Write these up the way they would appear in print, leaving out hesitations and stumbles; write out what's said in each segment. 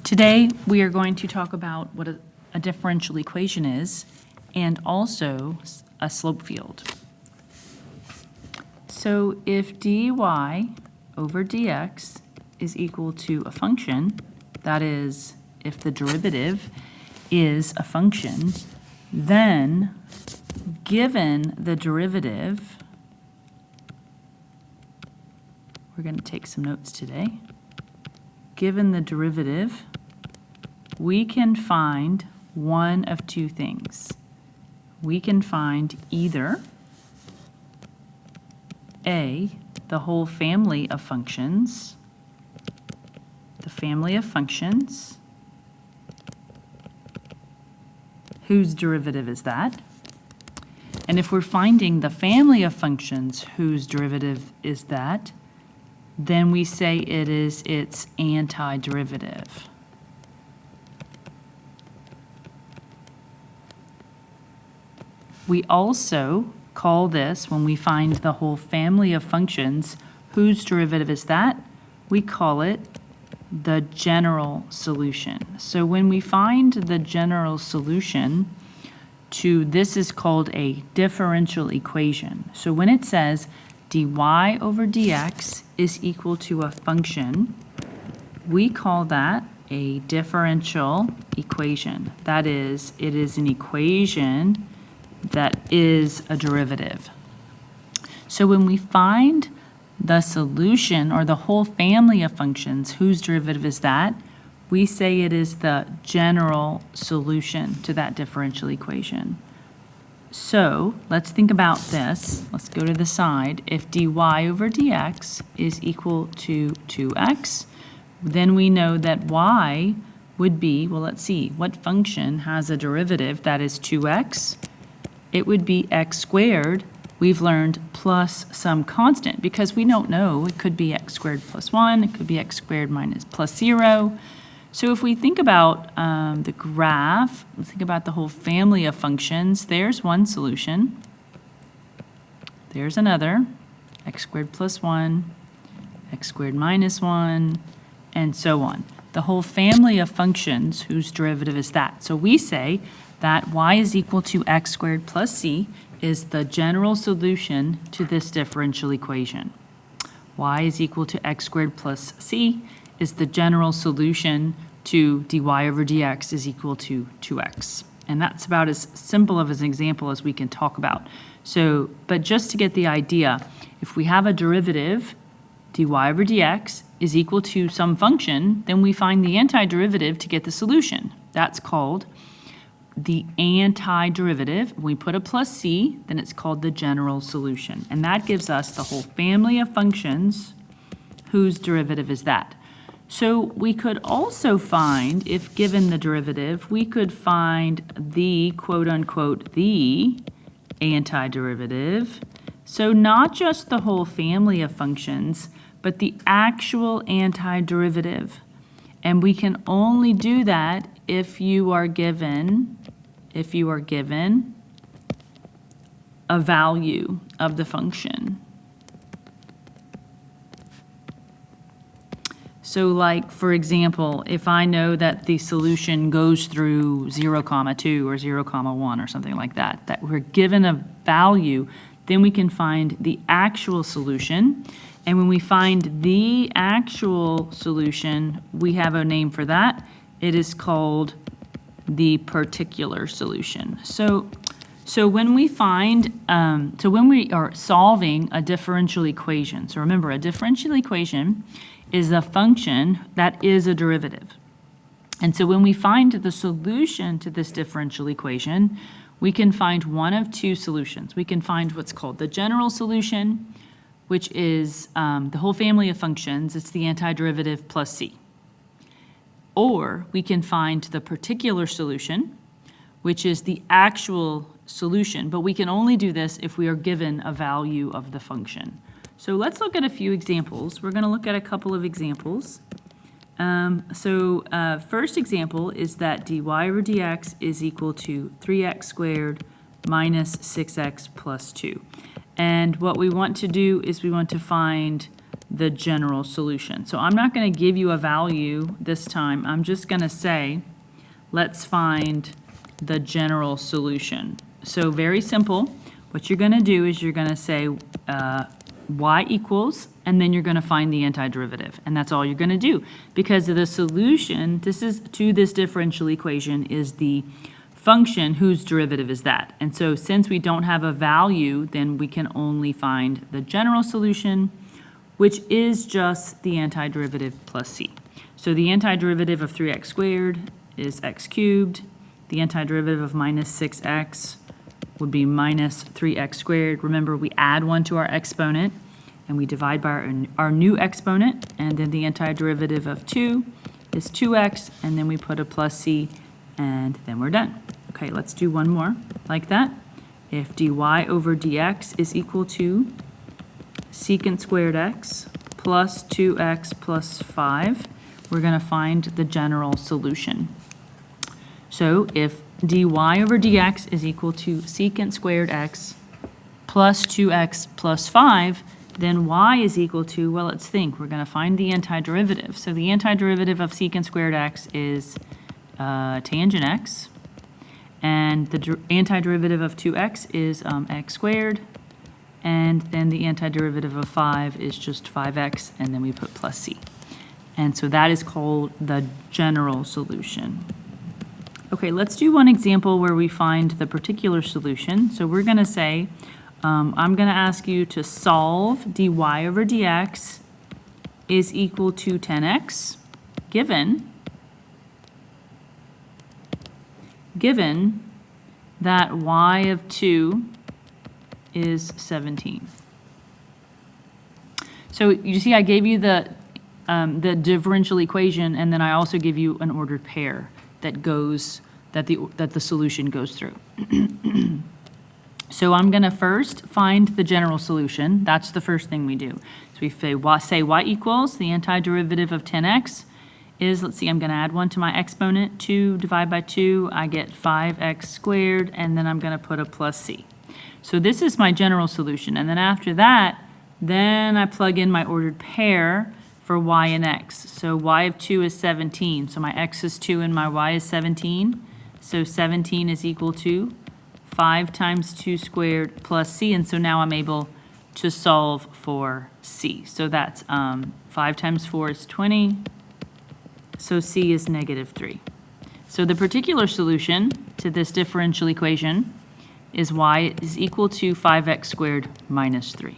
Today, we are going to talk about what a differential equation is and also a slope field. So if dy over dx is equal to a function, that is, if the derivative is a function, then given the derivative, we're going to take some notes today. Given the derivative, we can find one of two things. We can find either A, the whole family of functions, whose derivative is that? And if we're finding the family of functions whose derivative is that, then we say it is its antiderivative. We also call this, when we find the whole family of functions whose derivative is that, we call it the general solution. So when we find the general solution to this is called a differential equation. So when it says dy over dx is equal to a function, we call that a differential equation. That is, it is an equation that is a derivative. So when we find the solution or the whole family of functions whose derivative is that, we say it is the general solution to that differential equation. So let's think about this. Let's go to the side. If dy over dx is equal to 2x, then we know that y would be, well, let's see, what function has a derivative that is 2x? It would be x squared. We've learned plus some constant because we don't know. It could be x squared plus 1. It could be x squared minus plus 0. So if we think about the graph, let's think about the whole family of functions. There's one solution. There's another, x squared plus 1, x squared minus 1, and so on. The whole family of functions whose derivative is that. So we say that y is equal to x squared plus c is the general solution to this differential equation. Y is equal to x squared plus c is the general solution to dy over dx is equal to 2x. And that's about as simple of an example as we can talk about. So, but just to get the idea, if we have a derivative, dy over dx is equal to some function, then we find the antiderivative to get the solution. That's called the antiderivative. When we put a plus c, then it's called the general solution. And that gives us the whole family of functions whose derivative is that. So we could also find, if given the derivative, we could find the quote-unquote the antiderivative. So not just the whole family of functions, but the actual antiderivative. And we can only do that if you are given a value of the function. So like, for example, if I know that the solution goes through 0, 2 or 0, 1 or something like that, that we're given a value, then we can find the actual solution. And when we find the actual solution, we have a name for that. It is called the particular solution. So when we find, when we are solving a differential equation, so remember, a differential equation is a function that is a derivative. And so when we find the solution to this differential equation, we can find one of two solutions. We can find what's called the general solution, which is the whole family of functions. It's the antiderivative plus c. Or we can find the particular solution, which is the actual solution, but we can only do this if we are given a value of the function. So let's look at a few examples. We're going to look at a couple of examples. First example is that dy over dx is equal to 3x squared minus 6x plus 2. And what we want to do is we want to find the general solution. So I'm not going to give you a value this time. I'm just going to say, let's find the general solution. So very simple. What you're going to do is you're going to say y equals, and then you're going to find the antiderivative. And that's all you're going to do. Because the solution, to this differential equation is the function whose derivative is that. And so since we don't have a value, then we can only find the general solution, which is just the antiderivative plus c. So the antiderivative of 3x squared is x cubed. The antiderivative of minus 6x would be minus 3x squared. Remember, we add 1 to our exponent, and we divide by our new exponent, and then the antiderivative of 2 is 2x, and then we put a plus c, and then we're done. Okay, let's do one more like that. If dy over dx is equal to secant squared x plus 2x plus 5, we're going to find the general solution. So if dy over dx is equal to secant squared x plus 2x plus 5, then y is equal to, well, let's think. We're going to find the antiderivative. So the antiderivative of secant squared x is tangent x, and the antiderivative of 2x is x squared, and then the antiderivative of 5 is just 5x, and then we put plus c. And so that is called the general solution. Okay, let's do one example where we find the particular solution. So we're going to say, I'm going to ask you to solve dy over dx is equal to 10x, given that y of 2 is 17. So you see I gave you the differential equation, and then I also give you an ordered pair that the solution goes through. So I'm going to first find the general solution. That's the first thing we do. So we say y equals, the antiderivative of 10x is, let's see, I'm going to add 1 to my exponent, 2 divided by 2, I get 5x squared, and then I'm going to put a plus c. So this is my general solution, and then after that, then I plug in my ordered pair for y and x. So y of 2 is 17, so my x is 2 and my y is 17. So 17 is equal to 5 times 2 squared plus c, and so now I'm able to solve for c. So that's 5 times 4 is 20, so c is -3. So the particular solution to this differential equation is y is equal to 5x squared minus 3.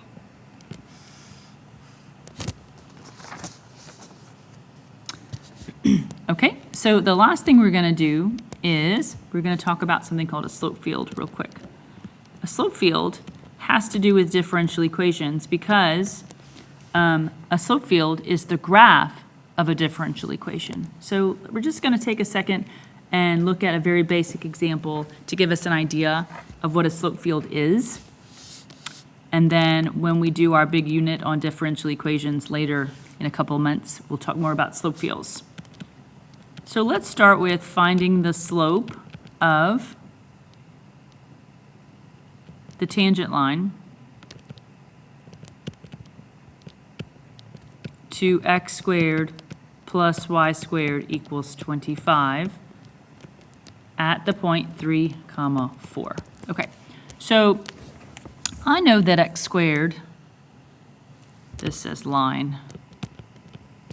Okay, so the last thing we're going to do is we're going to talk about something called a slope field real quick. A slope field has to do with differential equations because a slope field is the graph of a differential equation. So we're just going to take a second and look at a very basic example to give us an idea of what a slope field is. And then when we do our big unit on differential equations later in a couple of months, we'll talk more about slope fields. So let's start with finding the slope of the tangent line to x squared plus y squared equals 25 at the point 3, 4. Okay, so I know that x squared, this says line,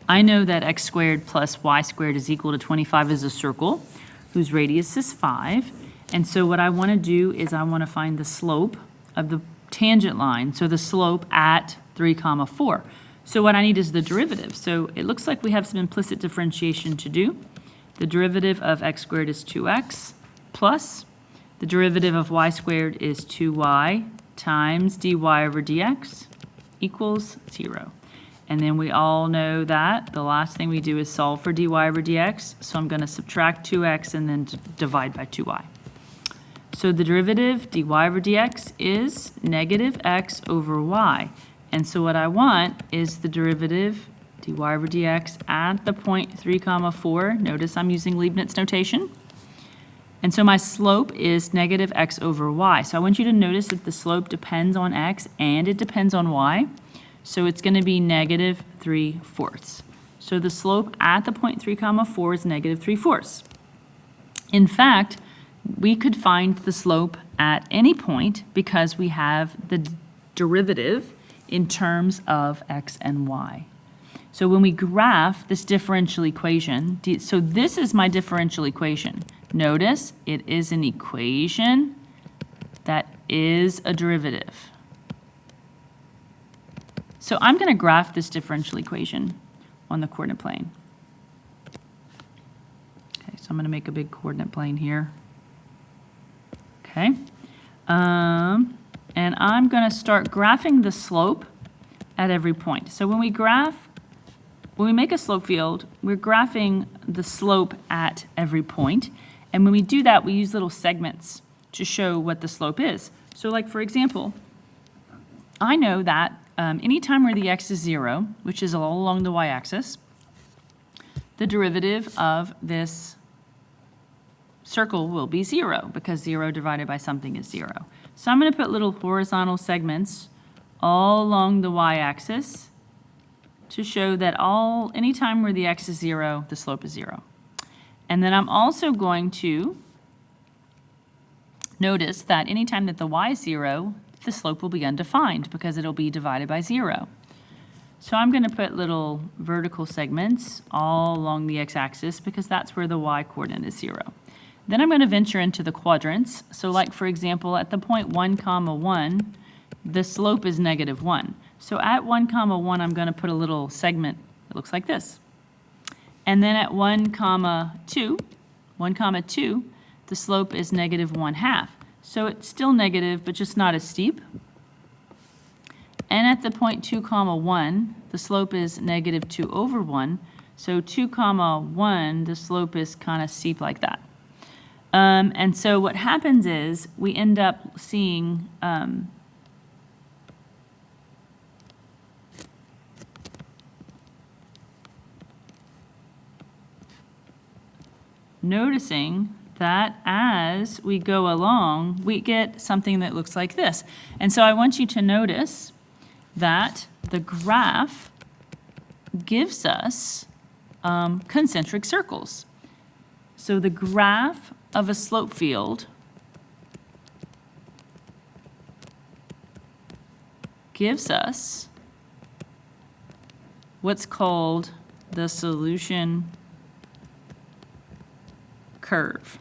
I know that x squared plus y squared is equal to 25 is a circle whose radius is 5. And so what I want to do is I want to find the slope of the tangent line, so the slope at 3, 4. So what I need is the derivative. So it looks like we have some implicit differentiation to do. The derivative of x squared is 2x plus the derivative of y squared is 2y times dy over dx equals 0. And then we all know that the last thing we do is solve for dy over dx. So I'm going to subtract 2x and then divide by 2y. So the derivative dy over dx is negative x over y. And so what I want is the derivative dy over dx at the point 3, 4. Notice I'm using Leibniz notation. And so my slope is negative x over y. So I want you to notice that the slope depends on x and it depends on y. So it's going to be negative 3/4. So the slope at the point 3, 4 is negative 3/4. In fact, we could find the slope at any point because we have the derivative in terms of x and y. So when we graph this differential equation, so this is my differential equation. Notice it is an equation that is a derivative. So I'm going to graph this differential equation on the coordinate plane. Okay, so I'm going to make a big coordinate plane here. Okay. And I'm going to start graphing the slope at every point. So when we make a slope field, we're graphing the slope at every point. And when we do that, we use little segments to show what the slope is. So like, for example, I know that anytime where the x is 0, which is all along the y-axis, the derivative of this circle will be 0, because 0 divided by something is 0. So I'm going to put little horizontal segments all along the y-axis to show that anytime where the x is 0, the slope is 0. And then I'm also going to notice that anytime that the y is 0, the slope will be undefined because it'll be divided by 0. So I'm going to put little vertical segments all along the x-axis because that's where the y coordinate is 0. Then I'm going to venture into the quadrants. So like, for example, at the point 1, 1, the slope is negative 1. So at 1, 1, I'm going to put a little segment that looks like this. And then at 1, 2, the slope is negative 1/2. So it's still negative, but just not as steep. And at the point 2, 1, the slope is negative 2/1. So 2, 1, the slope is kind of steep like that. And so what happens is we end up seeing noticing that as we go along, we get something that looks like this. And so I want you to notice that the graph gives us concentric circles. So the graph of a slope field gives us what's called the solution curve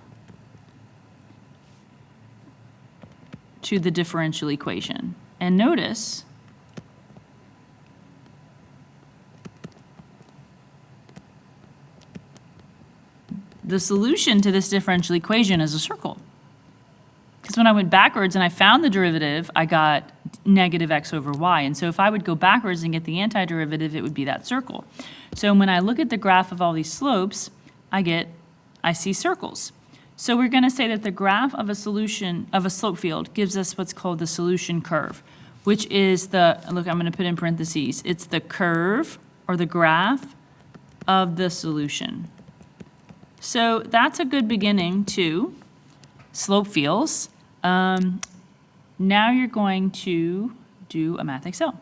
to the differential equation. And notice the solution to this differential equation is a circle. Because when I went backwards and I found the derivative, I got negative x over y. And so if I would go backwards and get the antiderivative, it would be that circle. So when I look at the graph of all these slopes, I see circles. So we're going to say that the graph of a slope field gives us what's called the solution curve, which is look, I'm going to put in parentheses, it's the curve or the graph of the solution. So that's a good beginning to slope fields. Now you're going to do a Math Excel.